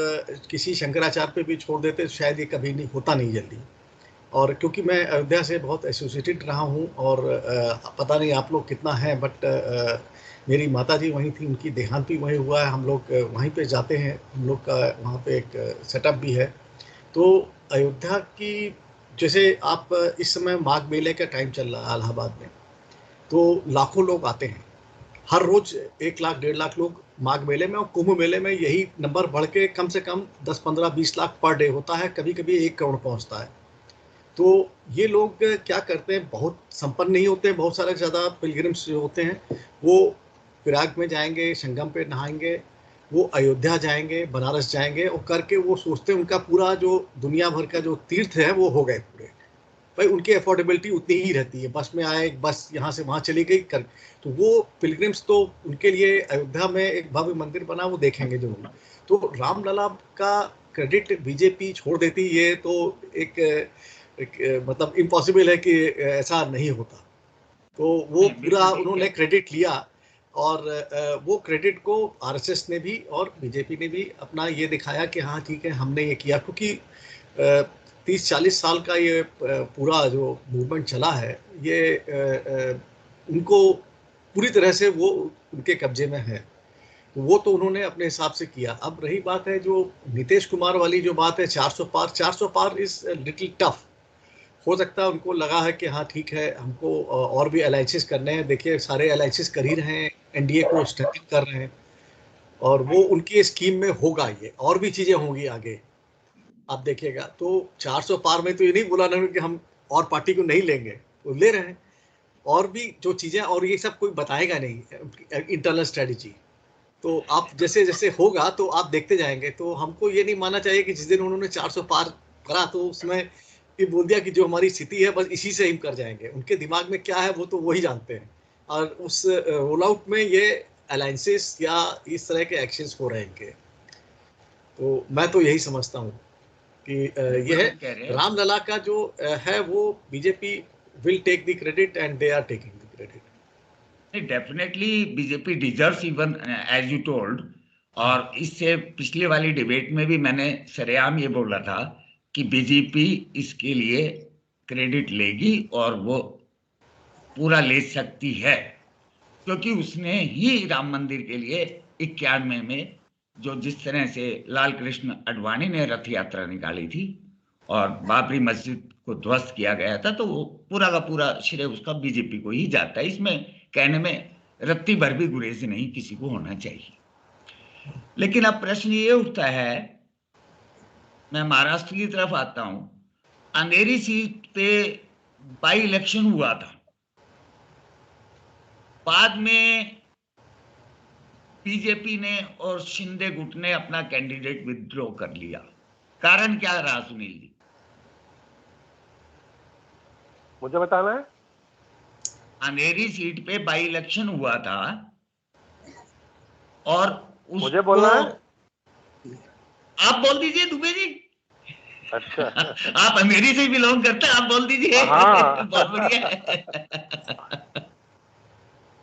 किसी शंकराचार्य पे भी छोड़ देते तो शायद ये कभी नहीं होता, नहीं जल्दी। और क्योंकि मैं अयोध्या से बहुत एसोसिएटेड रहा हूँ, और पता नहीं आप लोग कितना हैं, बट मेरी माता जी वहीं थी, उनकी देहांत भी वहीं हुआ है, हम लोग वहीं पे जाते हैं, हम लोग का वहाँ पे एक सेटअप भी है। तो अयोध्या की, जैसे आप इस समय माघ मेले का टाइम चल रहा है इलाहाबाद में, तो लाखों लोग आते हैं हर रोज, 1 लाख 1.5 लाख लोग माघ मेले में, और कुंभ मेले में यही नंबर बढ़ के कम से कम 10, 15, 20 लाख पर डे होता है, कभी कभी 1 करोड़ पहुंचता है। तो ये लोग क्या करते हैं, बहुत संपन्न नहीं होते हैं, बहुत सारे ज़्यादा पिलग्रिम्स जो होते हैं वो प्रयाग में जाएंगे, संगम पे नहाएंगे, वो अयोध्या जाएंगे, बनारस जाएंगे, और करके वो सोचते हैं उनका पूरा जो दुनिया भर का जो तीर्थ है वो हो गए पूरे। भाई उनकी अफोर्डेबिलिटी उतनी ही रहती है, बस में आए, बस यहाँ से वहाँ चली गई कर, तो वो पिलग्रिम्स तो उनके लिए अयोध्या में एक भव्य मंदिर बना, वो देखेंगे जरूर। तो रामलला का क्रेडिट बीजेपी छोड़ देती, ये तो एक मतलब इम्पॉसिबल है कि ऐसा नहीं होता। तो वो नहीं, पूरा बिल्कुल ठीक उन्होंने है। क्रेडिट लिया, और वो क्रेडिट को आरएसएस ने भी और बीजेपी ने भी अपना ये दिखाया कि हाँ ठीक है, हमने ये किया, क्योंकि 30-40 साल का ये पूरा जो मूवमेंट चला है, ये उनको पूरी तरह से वो उनके कब्जे में है, तो वो तो उन्होंने अपने हिसाब से किया। अब रही बात है जो नीतीश कुमार वाली जो बात है, 400 पार इज लिटिल टफ। हो सकता है उनको लगा है कि हाँ ठीक है, हमको और भी अलाइंसेस करने हैं, देखिए सारे अलाइंसेस कर ही रहे हैं, एनडीए को स्ट्रेंथन कर रहे हैं, और वो उनकी स्कीम में होगा, ये और भी चीजें होंगी आगे, आप देखिएगा। तो 400 पार में तो ये नहीं बोला ना कि हम और पार्टी को नहीं लेंगे, वो ले रहे हैं, और भी जो चीजें, और ये सब कोई बताएगा नहीं इंटरनल स्ट्रेटेजी। तो आप जैसे जैसे होगा तो आप देखते जाएंगे। तो हमको ये नहीं मानना चाहिए कि जिस दिन उन्होंने 400 पार करा तो उसमें ये बोल दिया कि जो हमारी स्थिति है बस इसी से हम कर जाएंगे। उनके दिमाग में क्या है वो तो वही जानते हैं, और उस रोल आउट में ये अलायंसेस या इस तरह के एक्शंस हो रहे हैं इनके। तो मैं तो यही समझता हूँ कि बिल्कुल यह ठीक कह रहे हैं। रामलला का जो है वो BJP will take the credit, and they are taking the credit. Definitely BJP deserves even as you told. और इससे पिछले वाली डिबेट में भी मैंने सरेआम ये बोला था कि बीजेपी इसके लिए क्रेडिट लेगी और वो पूरा ले सकती है, क्योंकि उसने ही राम मंदिर के लिए 91 में जो जिस तरह से लाल कृष्ण आडवाणी ने रथ यात्रा निकाली थी और बाबरी मस्जिद को ध्वस्त किया गया था, तो वो पूरा का पूरा श्रेय उसका बीजेपी को ही जाता है। इसमें कहने में रत्ती भर भी गुरेज नहीं किसी को होना चाहिए। लेकिन अब प्रश्न ये उठता है, मैं महाराष्ट्र की तरफ आता हूं, अंधेरी सीट पे बाई इलेक्शन हुआ था, बाद में बीजेपी ने और शिंदे गुट ने अपना कैंडिडेट विथड्रॉ कर लिया। कारण क्या रहा सुनील जी? मुझे बताना है। अंधेरी सीट पे बाई इलेक्शन हुआ था और मुझे बोलना है। आप बोल दीजिए दुबे जी। अच्छा। आप अंधेरी से बिलोंग करते हैं, आप बोल दीजिए। हाँ। बहुत बढ़िया।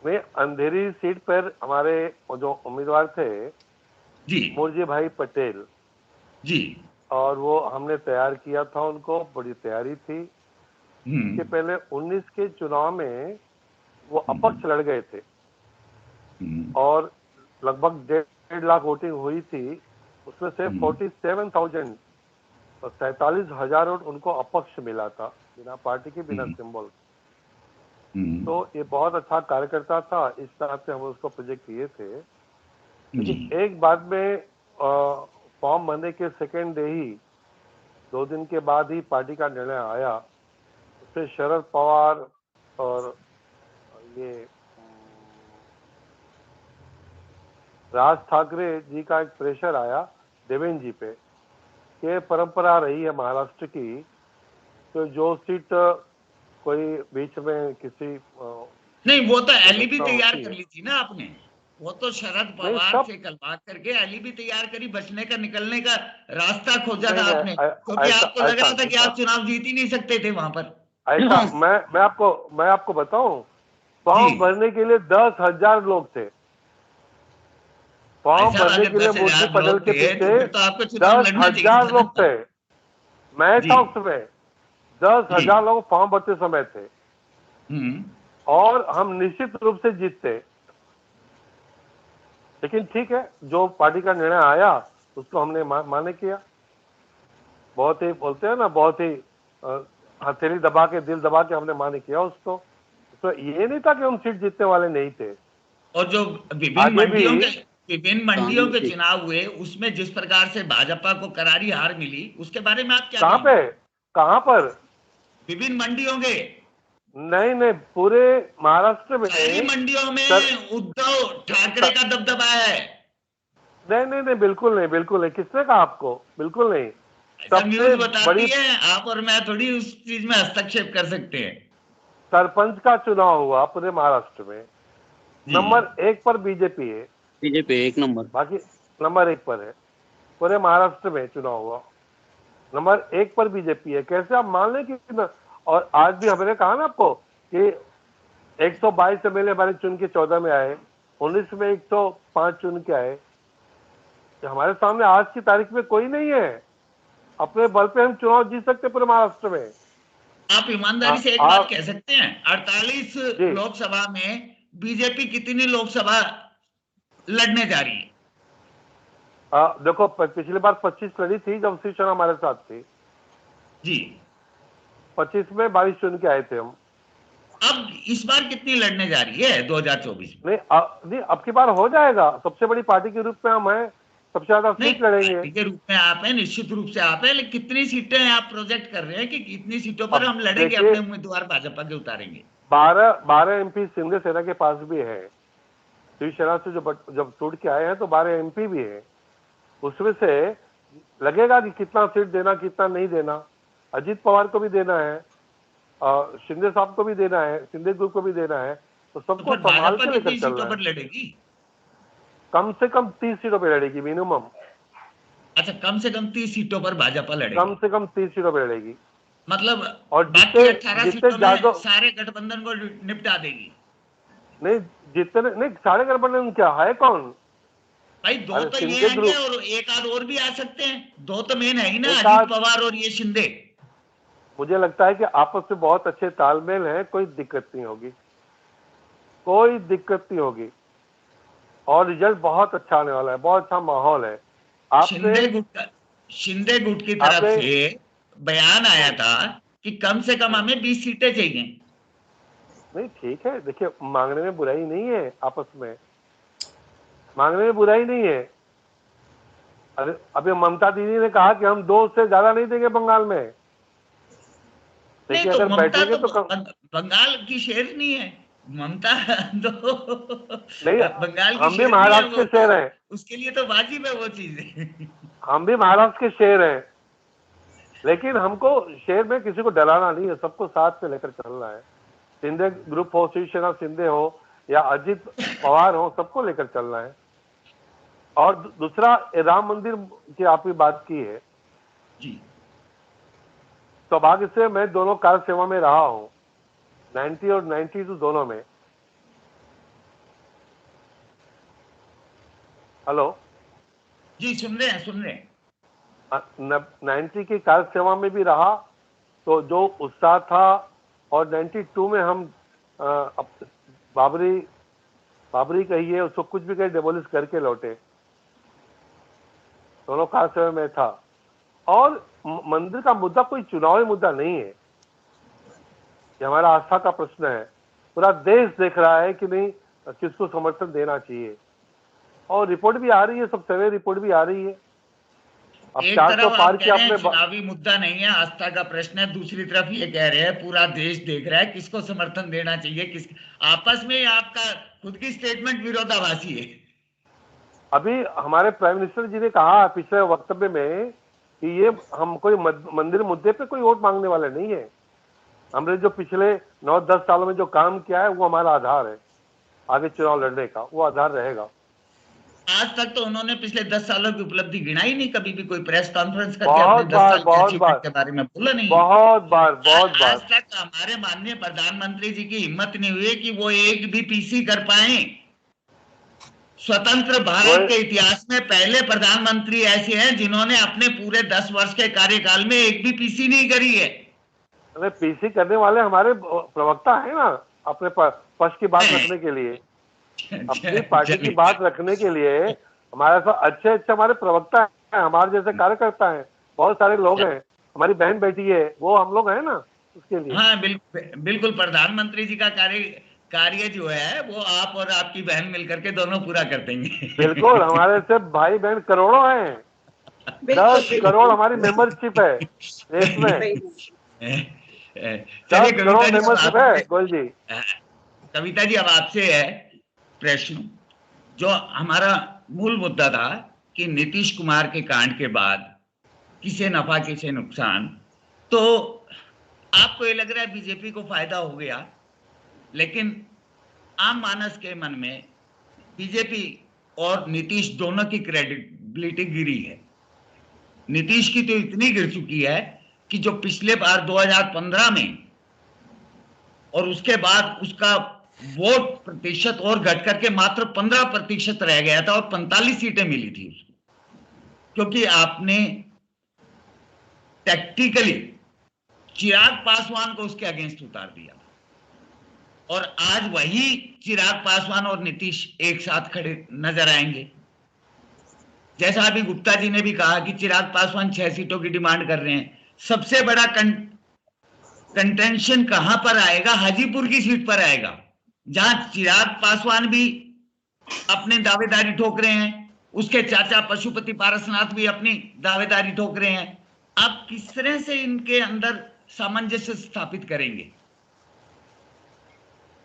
मैं अंधेरी सीट पर हमारे जो उम्मीदवार थे जी मोर्जी भाई पटेल जी। और वो हमने तैयार किया था, उनको बड़ी तैयारी थी। इसके पहले 19 के चुनाव में वो अपक्ष लड़ गए थे और लगभग 1.5 लाख वोटिंग हुई थी। उसमें से 47,000 47,000 वोट उनको अपक्ष मिला था, बिना पार्टी के, बिना सिंबल। तो ये बहुत अच्छा कार्यकर्ता था, इस तरह से हम उसको प्रोजेक्ट किए थे। लेकिन एक बाद में फॉर्म भरने के सेकेंड डे ही, 2 दिन के बाद ही पार्टी का निर्णय आया। उससे शरद पवार और ये राज ठाकरे जी का एक प्रेशर आया देवेंद्र जी पे, कि परंपरा रही है महाराष्ट्र की, तो जो सीट कोई बीच में किसी नहीं, वो तो एलिबी दुर्घटना तैयार होती कर है। ली थी ना आपने। वो तो शरद नहीं, पवार सब से कल बात करके एलिबी तैयार करी, बचने का, निकलने का रास्ता खोजा नहीं, था नहीं, आपने, क्योंकि ऐसा आपको लग ऐसा रहा था नहीं कि था। आप चुनाव जीत ही नहीं सकते थे वहां पर। ऐसा मैं आपको बताऊं, फॉर्म जी भरने के लिए 10,000 लोग थे। भाई फॉर्म साहब, भरने अगर के लिए मूर्ति 10,000 पटेल लोग के थे तो पीछे फिर तो आपको चुनाव लड़ना चाहिए 10,000 था लोग ना। थे। मैं जी था उसमें, 10,000 लोग फॉर्म भरते समय थे, हम्म और हम निश्चित रूप से जीतते। लेकिन ठीक है, जो पार्टी का निर्णय आया उसको हमने मान्य किया। बहुत ही, बोलते हैं ना, बहुत ही हथेली दबा के, दिल दबा के हमने मान्य किया उसको। तो ये नहीं था कि हम सीट जीतने वाले नहीं थे। और जो आगे भी विभिन्न मंडियों के चुनाव हुए, उसमें जिस प्रकार से भाजपा को करारी हार मिली, उसके बारे में आप क्या कहाँ कहेंगे? पे, कहाँ पर? विभिन्न मंडियों के, नहीं नहीं, पूरे महाराष्ट्र में। सारी मंडियों सर, में उद्धव ठाकरे का दबदबा है। नहीं नहीं नहीं, बिल्कुल नहीं, बिल्कुल नहीं। किसने कहा आपको? बिल्कुल नहीं। ऐसा सबसे न्यूज बताती बड़ी है, आप और मैं थोड़ी उस चीज में हस्तक्षेप कर सकते हैं। सरपंच का चुनाव हुआ पूरे महाराष्ट्र में, जी नंबर 1 पर बीजेपी है, बीजेपी 1 नंबर। बाकी नंबर 1 पर है। पूरे महाराष्ट्र में चुनाव हुआ, नंबर 1 पर बीजेपी है। कैसे आप मान लें कि और आज भी हमने कहा ना आपको कि 122 एमएलए हमारे चुन के 14 में आए, 19 में 105 चुन के आए। हमारे सामने आज की तारीख में कोई नहीं है, अपने बल पे हम चुनाव जीत सकते पूरे महाराष्ट्र में। आप ईमानदारी से एक बात आप कह सकते हैं, 48 जी, लोकसभा में बीजेपी कितनी लोकसभा लड़ने जा रही है? देखो, पिछली बार 25 लड़ी थी जब शिवसेना हमारे साथ थी। जी 25 में 22 चुन के आए थे हम। अब इस बार कितनी लड़ने जा रही है 2024 में? नहीं, अब की बार हो जाएगा। सबसे बड़ी पार्टी के रूप में हम हैं, सबसे ज्यादा नहीं, सीट लड़ेंगे। पार्टी के रूप में आप हैं, निश्चित रूप से आप हैं, लेकिन कितनी सीटें आप प्रोजेक्ट कर रहे हैं कि कितनी सीटों पर अब हम लड़ेंगे, देखिए, अपने उम्मीदवार भाजपा के उतारेंगे? 12 एमपी शिंदे सेना के पास भी है। शिवसेना से जब टूट के आए हैं तो 12 एमपी भी है। उसमें से लगेगा कि कितना सीट देना, कितना नहीं देना। अजीत पवार को भी देना है, शिंदे साहब को भी देना है, शिंदे ग्रुप को भी देना है, तो तो सबको फिर संभाल भाजपा के लेकर कितनी चलना सीटों है। पर लड़ेगी? कम से कम 30 सीटों पे लड़ेगी मिनिमम। अच्छा, कम से कम 30 सीटों पर भाजपा कम लड़ेगी। से कम 30 सीटों पे लड़ेगी। मतलब और बाकी जितने 18 जितने सीटों में ज्यादा, सारे गठबंधन को निपटा देगी। नहीं, जितने नहीं, सारे गठबंधन क्या है, कौन? भाई दो अरे तो ये शिंदे आएंगे ग्रुप, और एक आध और भी आ सकते हैं। दो तो मेन है ही ना, एक अजीत आध, पवार और ये शिंदे। मुझे लगता है कि आपस में बहुत अच्छे तालमेल है, कोई दिक्कत नहीं होगी, कोई दिक्कत नहीं होगी। और रिजल्ट बहुत अच्छा आने वाला है, बहुत अच्छा माहौल है। आपने शिंदे गुट की तरफ आपने से बयान आया था कि कम से कम हमें 20 सीटें चाहिए। नहीं, ठीक है, देखिए, मांगने में बुराई नहीं है, आपस में मांगने में बुराई नहीं है। अरे अभी ममता दीदी ने कहा कि हम 2 से ज्यादा नहीं देंगे बंगाल में। नहीं देखिए, तो अगर ममता बैठेंगे तो तो बंगाल की शेर नहीं है। ममता तो नहीं, बंगाल की हम भी शेर नहीं है महाराष्ट्र वो के तो। शेर हैं, उसके लिए तो वाजिब है वो चीज। हम भी महाराष्ट्र के शेर हैं। लेकिन हमको शेर में किसी को डराना नहीं है, सबको साथ में लेकर चलना है। शिंदे ग्रुप हो, शिवसेना शिंदे हो, या अजीत पवार हो, सबको लेकर चलना है। और दूसरा, राम मंदिर की आपने बात की है। जी सौभाग्य से मैं दोनों कार सेवा में रहा हूं, 90 और 92 दोनों में। हेलो, जी, सुन रहे हैं, सुन रहे हैं। 90 की कार सेवा में भी रहा, तो जो उत्साह था, और 92 में हम बाबरी बाबरी कहिए, उसको कुछ भी कहीं डेमोलिश करके लौटे। दोनों कार सेवा में था। और मंदिर का मुद्दा कोई चुनावी मुद्दा नहीं है, ये हमारा आस्था का प्रश्न है। पूरा देश देख रहा है कि नहीं किसको समर्थन देना चाहिए, और रिपोर्ट भी आ रही है, सब सर्वे रिपोर्ट भी आ रही है। अब एक 400 तरफ पार आप किया कह रहे हैं अपने चुनावी मुद्दा नहीं है, आस्था का प्रश्न है, दूसरी तरफ ये कह रहे हैं पूरा देश देख रहा है किसको समर्थन देना चाहिए, किस आपस में आपका खुद की स्टेटमेंट विरोधाभासी है। अभी हमारे प्राइम मिनिस्टर जी ने कहा पिछले वक्तव्य में कि ये हम कोई मंदिर मुद्दे पे कोई वोट मांगने वाले नहीं है। हमने जो पिछले 9-10 सालों में जो काम किया है वो हमारा आधार है, आगे चुनाव लड़ने का वो आधार रहेगा। आज तक तो उन्होंने पिछले 10 सालों की उपलब्धि गिनाई नहीं, कभी भी कोई प्रेस कॉन्फ्रेंस करके बहुत अपने 10 बार साल के अचीवमेंट के बारे में बोला नहीं। बहुत बार आज तक हमारे माननीय प्रधानमंत्री जी की हिम्मत नहीं हुई कि वो एक भी पीसी कर पाए। स्वतंत्र भारत के इतिहास में पहले प्रधानमंत्री ऐसे हैं जिन्होंने अपने पूरे 10 वर्ष के कार्यकाल में एक भी पीसी नहीं करी है। अरे पीसी करने वाले हमारे प्रवक्ता है ना, अपने पक्ष की बात रखने के लिए, अपनी पार्टी की बात रखने के लिए हमारे साथ अच्छे हमारे प्रवक्ता हैं, हमारे जैसे कार्यकर्ता हैं, बहुत सारे लोग हैं, हमारी बहन बेटी है, वो हम लोग हैं ना उसके लिए। हाँ बिल्कुल प्रधानमंत्री जी का कार्य जो है वो आप और आपकी बहन मिलकर के दोनों पूरा कर देंगे। बिल्कुल, हमारे से भाई बहन करोड़ों हैं, 10 करोड़ हमारी मेंबरशिप है देश में। 10 करोड़ मेंबरशिप है। गोयल जी, कविता जी, अब आपसे है प्रश्न। जो हमारा मूल मुद्दा था कि नीतीश कुमार के कांड के बाद किसे नफा किसे नुकसान, तो आपको ये लग रहा है बीजेपी को फायदा हो गया, लेकिन आम मानस के मन में बीजेपी और नीतीश दोनों की क्रेडिबिलिटी गिरी है। नीतीश की तो इतनी गिर चुकी है कि जो पिछले बार 2015 में और उसके बाद उसका वोट प्रतिशत और घट करके मात्र 15% रह गया था और 45 सीटें मिली थी उसको, क्योंकि आपने टैक्टिकली चिराग पासवान को उसके अगेंस्ट उतार दिया था। और आज वही चिराग पासवान और नीतीश एक साथ खड़े नजर आएंगे। जैसा अभी गुप्ता जी ने भी कहा कि चिराग पासवान 6 सीटों की डिमांड कर रहे हैं। सबसे बड़ा कंटेंशन कहां पर आएगा? हाजीपुर की सीट पर आएगा, जहां चिराग पासवान भी अपने दावेदारी ठोक रहे हैं, उसके चाचा पशुपति पारसनाथ भी अपनी दावेदारी ठोक रहे हैं। आप किस तरह से इनके अंदर सामंजस्य स्थापित करेंगे?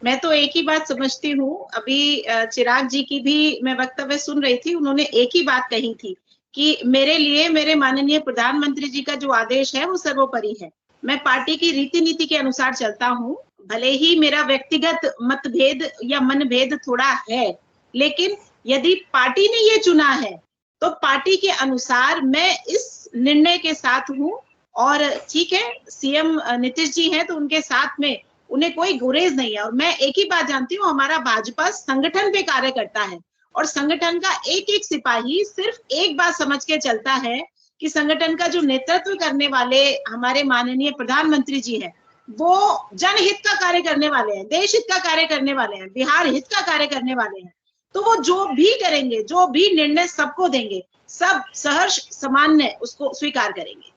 मैं तो एक ही बात समझती हूँ, अभी चिराग जी की भी मैं वक्तव्य सुन रही थी, उन्होंने एक ही बात कही थी कि मेरे लिए मेरे माननीय प्रधानमंत्री जी का जो आदेश है वो सर्वोपरि है। मैं पार्टी की रीति नीति के अनुसार चलता हूँ, भले ही मेरा व्यक्तिगत मतभेद या मनभेद थोड़ा है, लेकिन यदि पार्टी ने ये चुना है तो पार्टी के अनुसार मैं इस निर्णय के साथ हूँ। और ठीक है, सीएम नीतीश जी हैं तो उनके साथ में उन्हें कोई गुरेज नहीं है। और मैं एक ही बात जानती हूँ, हमारा भाजपा संगठन पे कार्य करता है और संगठन का एक एक सिपाही सिर्फ एक बात समझ के चलता है कि संगठन का जो नेतृत्व करने वाले हमारे माननीय प्रधानमंत्री जी हैं, वो जनहित का कार्य करने वाले हैं, देश हित का कार्य करने वाले हैं, बिहार हित का कार्य करने वाले हैं। तो वो जो भी करेंगे, जो भी निर्णय सबको देंगे, सब सहर्ष सामान्य उसको स्वीकार करेंगे।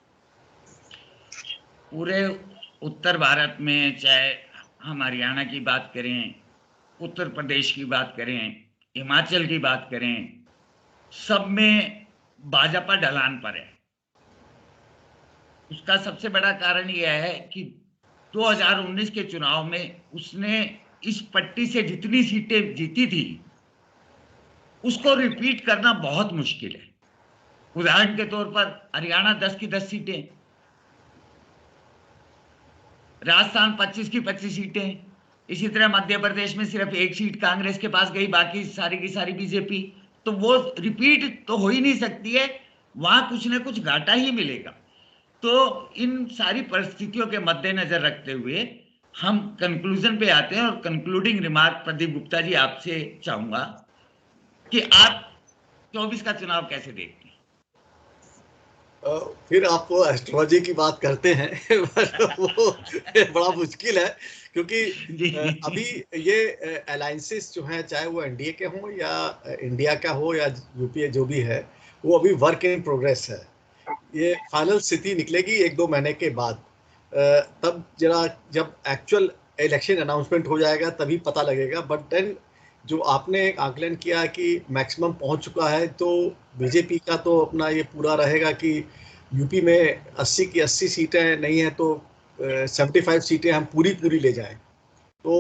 पूरे उत्तर भारत में, चाहे हम हरियाणा की बात करें, उत्तर प्रदेश की बात करें, हिमाचल की बात करें, सब में भाजपा ढलान पर है। उसका सबसे बड़ा कारण यह है कि 2019 के चुनाव में उसने इस पट्टी से जितनी सीटें जीती थी उसको रिपीट करना बहुत मुश्किल है। उदाहरण के तौर पर हरियाणा 10 की 10 सीटें, राजस्थान 25 की 25 सीटें, इसी तरह मध्य प्रदेश में सिर्फ 1 सीट कांग्रेस के पास गई, बाकी सारी की सारी बीजेपी। तो वो रिपीट तो हो ही नहीं सकती है, वहां कुछ ना कुछ घाटा ही मिलेगा। तो इन सारी परिस्थितियों के मद्देनजर रखते हुए हम कंक्लूजन पे आते हैं। और कंक्लूडिंग रिमार्क प्रदीप गुप्ता जी आपसे चाहूंगा कि आप 24 का चुनाव कैसे देखते हैं? फिर आप एस्ट्रोलॉजी की बात करते हैं वो बड़ा मुश्किल है, क्योंकि अभी ये अलायंसेस जो हैं, चाहे वो एनडीए के हों या इंडिया का हो या यूपीए जो भी है, वो अभी वर्क इन प्रोग्रेस है। ये फाइनल स्थिति निकलेगी 1-2 महीने के बाद, तब जरा जब एक्चुअल इलेक्शन अनाउंसमेंट हो जाएगा तभी पता लगेगा। बट देन जो आपने आकलन किया कि मैक्सिमम पहुंच चुका है, तो बीजेपी का तो अपना ये पूरा रहेगा कि यूपी में 80 की 80 सीटें नहीं है तो 75 सीटें हम पूरी ले जाएं। तो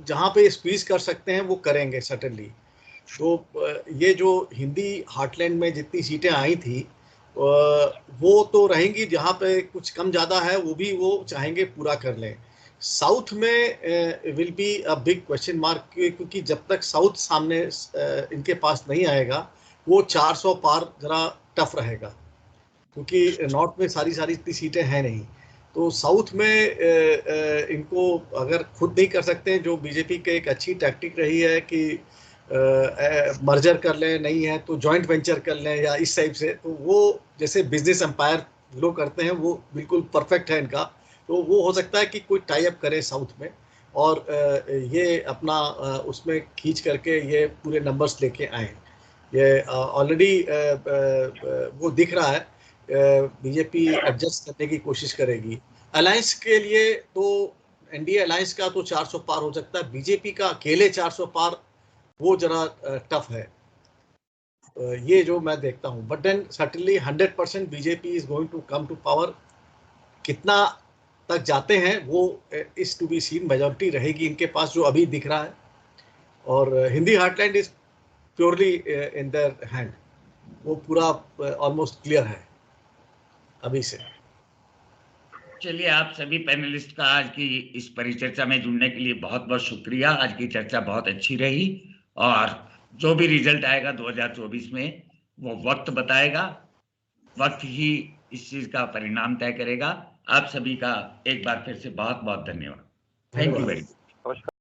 जहाँ पे स्क्वीज कर सकते हैं वो करेंगे सर्टेनली। तो ये जो हिंदी हार्टलैंड में जितनी सीटें आई थी वो तो रहेंगी, जहाँ पे कुछ कम ज़्यादा है वो भी वो चाहेंगे पूरा कर लें। साउथ में will be a big question mark, क्योंकि जब तक साउथ सामने इनके पास नहीं आएगा वो 400 पार जरा टफ रहेगा, क्योंकि नॉर्थ में सारी इतनी सीटें हैं नहीं। तो साउथ में इनको अगर खुद नहीं कर सकते हैं, जो बीजेपी के एक अच्छी टैक्टिक रही है कि मर्जर कर लें, नहीं है तो जॉइंट वेंचर कर लें या इस टाइप से, तो वो जैसे बिजनेस एम्पायर लोग करते हैं वो बिल्कुल परफेक्ट है इनका। तो वो हो सकता है कि कोई टाई अप करे साउथ में और ये अपना उसमें खींच करके ये पूरे नंबर्स लेके आए। ये ऑलरेडी वो दिख रहा है, बीजेपी एडजस्ट करने की कोशिश करेगी। अलायंस के लिए तो एनडीए अलायंस का तो 400 पार हो सकता है, बीजेपी का अकेले 400 पार वो जरा टफ है, ये जो मैं देखता हूँ। But then certainly 100% BJP is going to come to power. कितना तक जाते हैं वो is to be seen, majority रहेगी इनके पास जो अभी दिख रहा है, और Hindi heartland is purely in their hand, वो पूरा ऑलमोस्ट क्लियर है अभी से। चलिए, आप सभी पैनलिस्ट का आज की इस परिचर्चा में जुड़ने के लिए बहुत बहुत शुक्रिया। आज की चर्चा बहुत अच्छी रही, और जो भी रिजल्ट आएगा 2024 में वो वक्त बताएगा, वक्त ही इस चीज का परिणाम तय करेगा। आप सभी का एक बार फिर से बहुत बहुत धन्यवाद। Thank you very much. नमस्कार।